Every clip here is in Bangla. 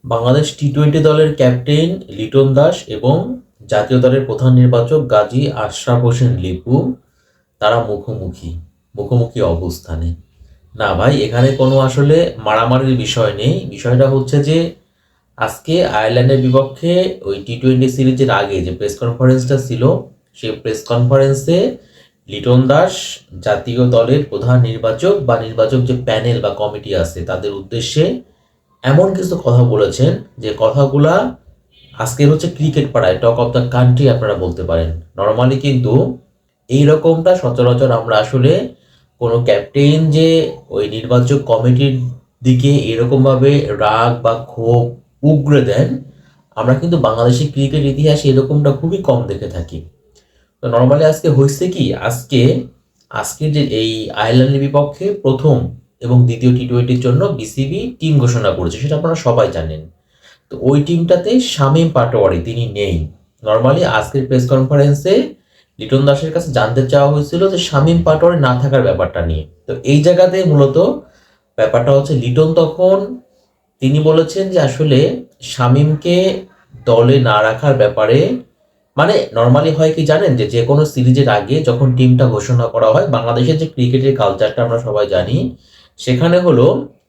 বাংলাদেশ টি-20 দলের ক্যাপ্টেন লিটন দাস এবং জাতীয় দলের প্রধান নির্বাচক গাজী আশরাফ হোসেন লিপু তারা মুখোমুখি অবস্থানে। না ভাই, এখানে কোনো আসলে মারামারির বিষয় নেই। বিষয়টা হচ্ছে যে আজকে আয়ারল্যান্ডের বিপক্ষে ওই টি-20 সিরিজের আগে যে প্রেস কনফারেন্সটা ছিল, সেই প্রেস কনফারেন্সে লিটন দাস জাতীয় দলের প্রধান নির্বাচক বা নির্বাচক যে প্যানেল বা কমিটি আছে তাদের উদ্দেশ্যে এমন কিছু কথা বলেছেন যে কথাগুলা আজকের হচ্ছে ক্রিকেট পাড়ায় টক অফ দ্য কান্ট্রি আপনারা বলতে পারেন। নর্মালি কিন্তু এই রকমটা সচরাচর আমরা আসলে কোনো ক্যাপ্টেন যে ওই নির্বাচক কমিটির দিকে এরকমভাবে রাগ বা ক্ষোভ উগরে দেন, আমরা কিন্তু বাংলাদেশি ক্রিকেট ইতিহাসে এরকমটা খুবই কম দেখে থাকি। তো নর্মালি আজকে হয়েছে কি, আজকের যে এই আয়ারল্যান্ডের বিপক্ষে প্রথম এবং দ্বিতীয় টি-20-র জন্য বিসিবি টিম ঘোষণা করেছে, সেটা আপনারা সবাই জানেন। তো ওই টিমটাতে শামীম পাটোয়ারি তিনি নেই। নর্মালি আজকের প্রেস কনফারেন্সে লিটন দাসের কাছে জানতে চাওয়া হয়েছিল যে শামীম পাটোয়ারি না থাকার ব্যাপারটা নিয়ে। তো এই জায়গাতে মূলত ব্যাপারটা হচ্ছে লিটন তখন তিনি বলেছেন যে আসলে শামীমকে দলে না রাখার ব্যাপারে, মানে নর্মালি হয় কি জানেন, যে যে কোনো সিরিজের আগে যখন টিমটা ঘোষণা করা হয়, বাংলাদেশের যে ক্রিকেটের কালচারটা আমরা সবাই জানি, সেখানে হলো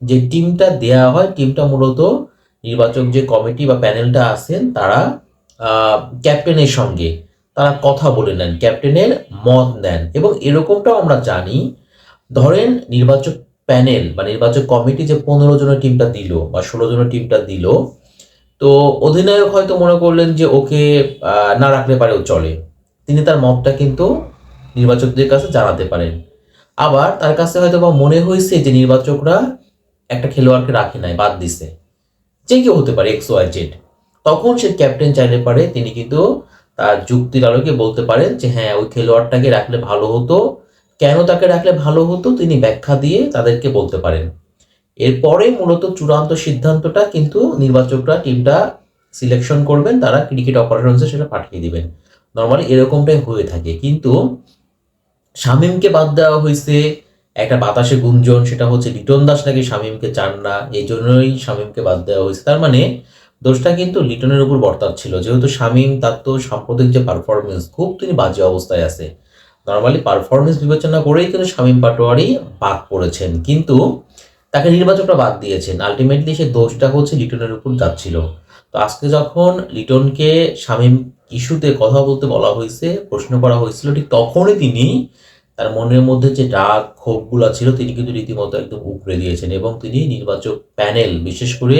যে টিমটা দেয়া হয়, টিমটা মূলত নির্বাচক যে কমিটি বা প্যানেলটা আছেন তারা ক্যাপ্টেনের সঙ্গে তারা কথা বলে নেন, ক্যাপ্টেনের মত নেন। এবং এরকমটাও আমরা জানি, ধরেন নির্বাচক প্যানেল বা নির্বাচক কমিটি যে 15 জনের টিমটা দিল বা 16 জনের টিমটা দিল, তো অধিনায়ক হয়তো মনে করলেন যে ওকে না রাখলে পারেও চলে, তিনি তার মতটা কিন্তু নির্বাচকদের কাছে জানাতে পারেন। আবার তার কাছে হয়তো বা মনে হয়েছে যে নির্বাচকরা একটা খেলোয়াড়কে রাখে নাই, বাদ দিছে, যে কেউ হতে পারে এক্স ওয়াই জেড, তখন সে ক্যাপ্টেন চাইলে পারে তিনি কিন্তু তার যুক্তির আলোকে বলতে পারেন যে হ্যাঁ ওই খেলোয়াড়টাকে রাখলে ভালো হতো, কেন তাকে রাখলে ভালো হতো তিনি ব্যাখ্যা দিয়ে তাদেরকে বলতে পারেন। এরপরে মূলত চূড়ান্ত সিদ্ধান্তটা কিন্তু নির্বাচকরা টিমটা সিলেকশন করবেন, তারা ক্রিকেট অপারেশনসে সেটা পাঠিয়ে দিবেন। নর্মালি এরকমটাই হয়ে থাকে। কিন্তু শামীমকে বাদ দেওয়া হয়েছে, একটা বাতাসে গুঞ্জন, সেটা হচ্ছে লিটন দাস নাকি শামীমকে চান না, এই জন্যই শামীমকে বাদ দেওয়া হয়েছে। তার মানে দোষটা কিন্তু লিটনের উপর বর্তাচ্ছিল, যেহেতু শামীম তার তো সাম্প্রতিক যে পারফরমেন্স খুব তিনি বাজে অবস্থায় আছে। নর্মালি পারফরমেন্স বিবেচনা করেই কিন্তু শামীম পাটোয়ারি বাদ পড়েছেন, কিন্তু তাকে নির্বাচকরা বাদ দিয়েছেন। আলটিমেটলি সে দোষটা হচ্ছে লিটনের উপর যাচ্ছিল। তো আজকে যখন লিটনকে শামীম ইস্যুতে কথা বলতে বলা হয়েছে, প্রশ্ন করা হয়েছিল, ঠিক তখনই তিনি তার মনের মধ্যে যে রাগ ক্ষোভগুলা ছিল তিনি কিন্তু রীতিমতো একদম উগরে দিয়েছেন এবং তিনি নির্বাচক প্যানেল, বিশেষ করে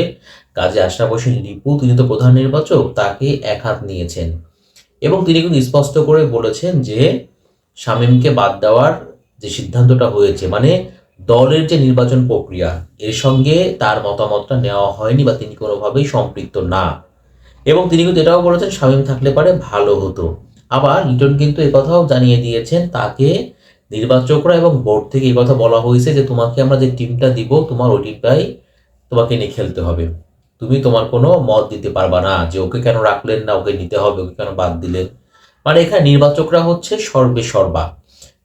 গাজী আশরাফ হোসেন লিপু, তিনি তো প্রধান নির্বাচক, তাকে একহাত নিয়েছেন এবং তিনি কিন্তু স্পষ্ট করে বলেছেন যে শামীমকে বাদ দেওয়ার যে সিদ্ধান্তটা হয়েছে, মানে দলের যে নির্বাচন প্রক্রিয়া, এর সঙ্গে তার মতামতটা নেওয়া হয়নি বা তিনি কোনোভাবেই সম্পৃক্ত না। এবং তিনি কিন্তু এটাও বলেছেন শামীম থাকলে পারে ভালো হতো। আবার লিটন কিন্তু একথাও জানিয়ে দিয়েছেন তাকে নির্বাচকরা এবং বোর্ড থেকে এই কথা বলা হয়েছে যে তোমাকে আমরা যে টিমটা দিব তোমার ওই টিমটাই তোমাকে নিয়ে খেলতে হবে, তুমি তোমার কোনো মত দিতে পারবা না যে ওকে কেন রাখলেন না, ওকে নিতে হবে, ওকে কেন বাদ দিলেন। মানে এখানে নির্বাচকরা হচ্ছে সর্বে সর্বা।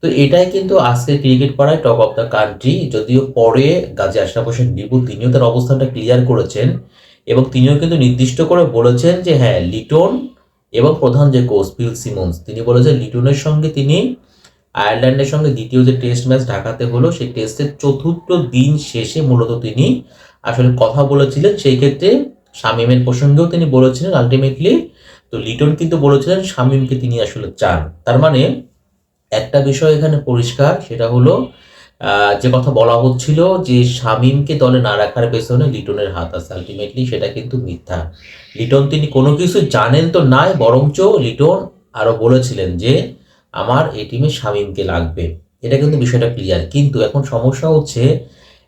তো এটাই কিন্তু আজকে ক্রিকেট পাড়ায় টক অফ দ্য কান্ট্রি। যদিও পরে গাজী আশরাফ হোসেন লিপু তিনিও তার অবস্থানটা ক্লিয়ার করেছেন এবং তিনিও কিন্তু নির্দিষ্ট করে বলেছেন যে হ্যাঁ লিটন এবং প্রধান যে কোচ ফিল সিমন্স তিনি বলেছেন লিটনের সঙ্গে তিনি আয়ারল্যান্ডের সঙ্গে দ্বিতীয় যে টেস্ট ম্যাচ ঢাকাতে হলো সেই টেস্টের চতুর্থ দিন শেষে মূলত তিনি আসলে কথা বলেছিলেন। সেই ক্ষেত্রে শামীমের প্রসঙ্গেও তিনি বলেছিলেন আলটিমেটলি। তো লিটন কিন্তু বলেছিলেন শামীমকে তিনি আসলে চান। তার মানে একটা বিষয় এখানে পরিষ্কার, সেটা হলো যে কথা বলা হচ্ছিল যে শামীমকে দলে না রাখার পেছনে লিটনের হাত আছে, আলটিমেটলি সেটা কিন্তু মিথ্যা। লিটন তিনি কোনো কিছু জানেন তো নাই, বরঞ্চ লিটন আরো বলেছিলেন যে আমার এই টিমে শামীমকে লাগবে। এটা কিন্তু বিষয়টা ক্লিয়ার। কিন্তু এখন সমস্যা হচ্ছে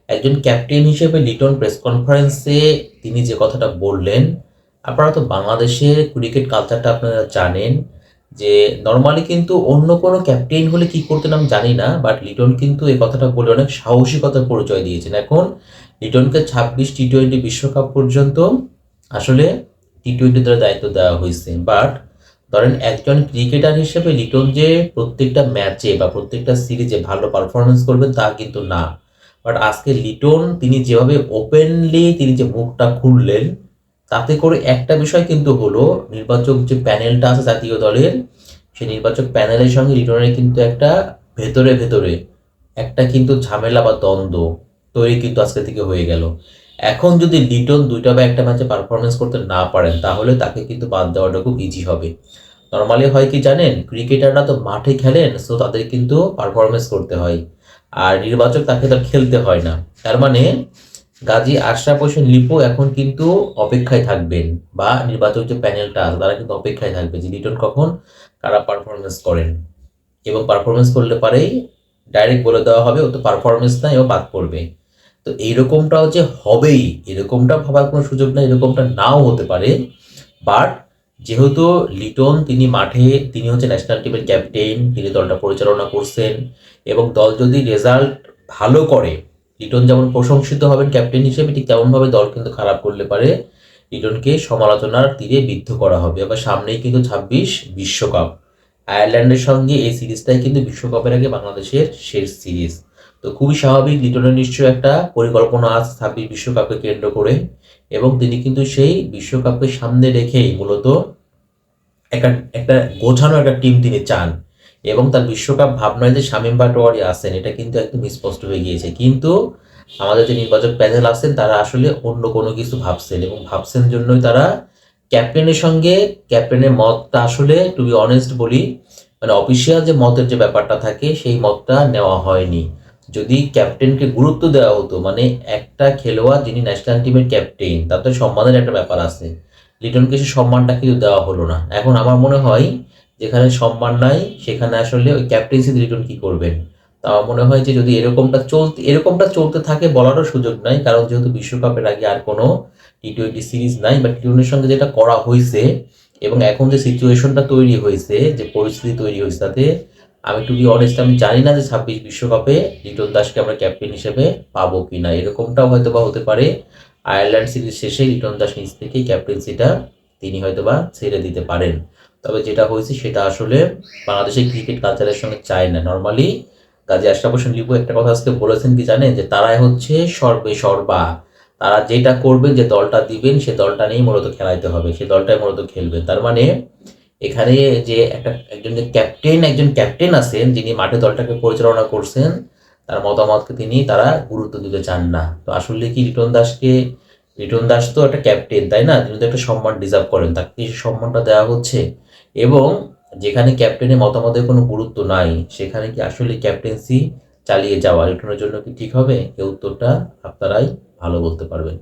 একজন ক্যাপ্টেন হিসেবে লিটন প্রেস কনফারেন্সে তিনি যে কথাটা বললেন, আপনারা তো বাংলাদেশের ক্রিকেট কালচারটা আপনারা জানেন যে নর্মালি কিন্তু অন্য কোনো ক্যাপ্টেন হলে কি করতেন আমি জানি না, বাট লিটন কিন্তু এই কথাটা বলে অনেক সাহসিকতার পরিচয় দিয়েছেন। এখন লিটনকে 26 টি-20 বিশ্বকাপ পর্যন্ত আসলে টি-20 দ্বারা দায়িত্ব দেওয়া হয়েছে, বাট ধরেন একজন ক্রিকেটার হিসেবে লিটন যে প্রত্যেকটা ম্যাচে বা প্রত্যেকটা সিরিজে ভালো পারফরমেন্স করবেন তা কিন্তু না। বাট আজকে লিটন তিনি যেভাবে ওপেনলি তিনি যে মুখটা খুললেন, তাতে করে একটা বিষয় কিন্তু হলো, নির্বাচক যে প্যানেলটা আছে জাতীয় দলের, সেই নির্বাচক প্যানেলের সঙ্গে লিটনের কিন্তু একটা ভেতরে ভেতরে একটা কিন্তু ঝামেলা বা দ্বন্দ্ব তৈরি কিন্তু আজকে থেকে হয়ে গেল। এখন যদি লিটন 2টা বা একটা ম্যাচে পারফরমেন্স করতে না পারেন, তাহলে তাকে কিন্তু বাদ দেওয়াটা খুব ইজি হবে। নর্মালি হয় কি জানেন, ক্রিকেটাররা তো মাঠে খেলেন, সো তাদের কিন্তু পারফরমেন্স করতে হয়, আর নির্বাচক তাকে তো খেলতে হয় না। তার মানে গাজী আশরাফ হোসেন লিপু এখন কিন্তু অপেক্ষায় থাকবেন, বা নির্বাচক যে প্যানেলটা আছে তারা কিন্তু অপেক্ষায় থাকবে যে লিটন কখন কারা পারফরমেন্স করেন, এবং পারফরমেন্স করলে পারেই ডাইরেক্ট বলে দেওয়া হবে ও তো পারফরমেন্স নাই, ও বাদ পড়বে। তো এইরকমটাও যে হবেই এরকমটা ভাবার কোনো সুযোগ নেই, এরকমটা নাও হতে পারে। বাট যেহেতু লিটন তিনি মাঠে, তিনি হচ্ছে ন্যাশনাল টিমের ক্যাপ্টেন, তিনি দলটা পরিচালনা করছেন, এবং দল যদি রেজাল্ট ভালো করে লিটন যেমন প্রশংসিত হবেন ক্যাপ্টেন হিসেবে, ঠিক তেমনভাবে দল কিন্তু খারাপ করলে পারে লিটনকে সমালোচনার তীরে বিদ্ধ করা হবে। আবার সামনেই কিন্তু 26 বিশ্বকাপ, আয়ারল্যান্ডের সঙ্গে এই সিরিজটাই কিন্তু বিশ্বকাপের আগে বাংলাদেশের শেষ সিরিজ। তো খুবই স্বাভাবিক লিটনের নিশ্চয়ই একটা পরিকল্পনা আছে 26 বিশ্বকাপকে কেন্দ্র করে, এবং তিনি কিন্তু সেই বিশ্বকাপকে সামনে রেখেই মূলত একটা একটা গোছানো একটা টিম তিনি চান। এবং তার বিশ্বকাপ ভাবনায় যে শামীম পাটোয়ারি আছেন, এটা কিন্তু একদম স্পষ্ট হয়ে গিয়েছে। কিন্তু আমাদের যে নির্বাচক প্যানেল আছেন তারা আসলে অন্য কোনো কিছু ভাবছেন, এবং ভাবছেন জন্যই তারা ক্যাপ্টেনের সঙ্গে, ক্যাপ্টেনের মতটা আসলে টু বি অনেস্ট বলি, মানে অফিসিয়াল যে মতের যে ব্যাপারটা থাকে সেই মতটা নেওয়া হয়নি। যদি ক্যাপ্টেনকে গুরুত্ব দেওয়া হতো, মানে একটা খেলোয়াড় যিনি ন্যাশনাল টিমের ক্যাপ্টেন, তার তো সম্মানের একটা ব্যাপার আছে, লিটনকে সে সম্মানটা কিন্তু দেওয়া হলো না। এখন আমার মনে হয় যেখানে সম্মান নাই সেখানে আসলে ওই ক্যাপ্টেন্সি লিটন কি করবেন। তা আমার মনে হয় যে যদি এরকমটা চলতে থাকে বলারও সুযোগ নাই, কারণ যেহেতু বিশ্বকাপের আগে আর কোনো টি-20 সিরিজ নাই, বা টি-20 সঙ্গে যেটা করা হয়েছে এবং এখন যে সিচুয়েশনটা তৈরি হয়েছে, যে পরিস্থিতি তৈরি হয়েছে, তাতে আমি টু বি অনেস্ট আমি জানি না যে 26 বিশ্বকাপে লিটন দাসকে আমরা ক্যাপ্টেন হিসেবে পাবো কিনা। এরকমটাও হয়তো বা হতে পারে, আয়ারল্যান্ড সিরিজ শেষে লিটন দাস নিজ থেকেই ক্যাপ্টেন্সিটা তিনি হয়তোবা ছেড়ে দিতে পারেন। তবে যেটা হয়েছে সেটা আসলে বাংলাদেশের ক্রিকেট কালচারের সঙ্গে চায় না। নর্মালি গাজী আশরাফ হোসেন লিপু একটা কথা আজকে বলেছেন কি জানেন, যে তারাই হচ্ছে সর্বে সর্বা, তারা যেটা করবেন, যে দলটা দিবেন সে দলটা নিয়েই মূলত খেলাইতে হবে, সে দলটাই মূলত খেলবেন। তার মানে এখানে যে একজন ক্যাপ্টেন আছেন যিনি মাঠে দলটাকে পরিচালনা করছেন, তার মতামতকে তারা গুরুত্ব দিতে চান না। তো আসলে কি লিটন দাস তো একটা ক্যাপ্টেন, তাই না? তিনি তো একটা সম্মান ডিজার্ভ করেন, তাকে কি সেই সম্মানটা দেওয়া হচ্ছে? এবং যেখানে ক্যাপ্টেনের মতামতের কোনো গুরুত্ব নাই, সেখানে কি আসলে ক্যাপ্টেন্সি চালিয়ে যাওয়া লিটনের জন্য কি ঠিক হবে? এই উত্তরটা আপনারাই ভালো বলতে পারবেন।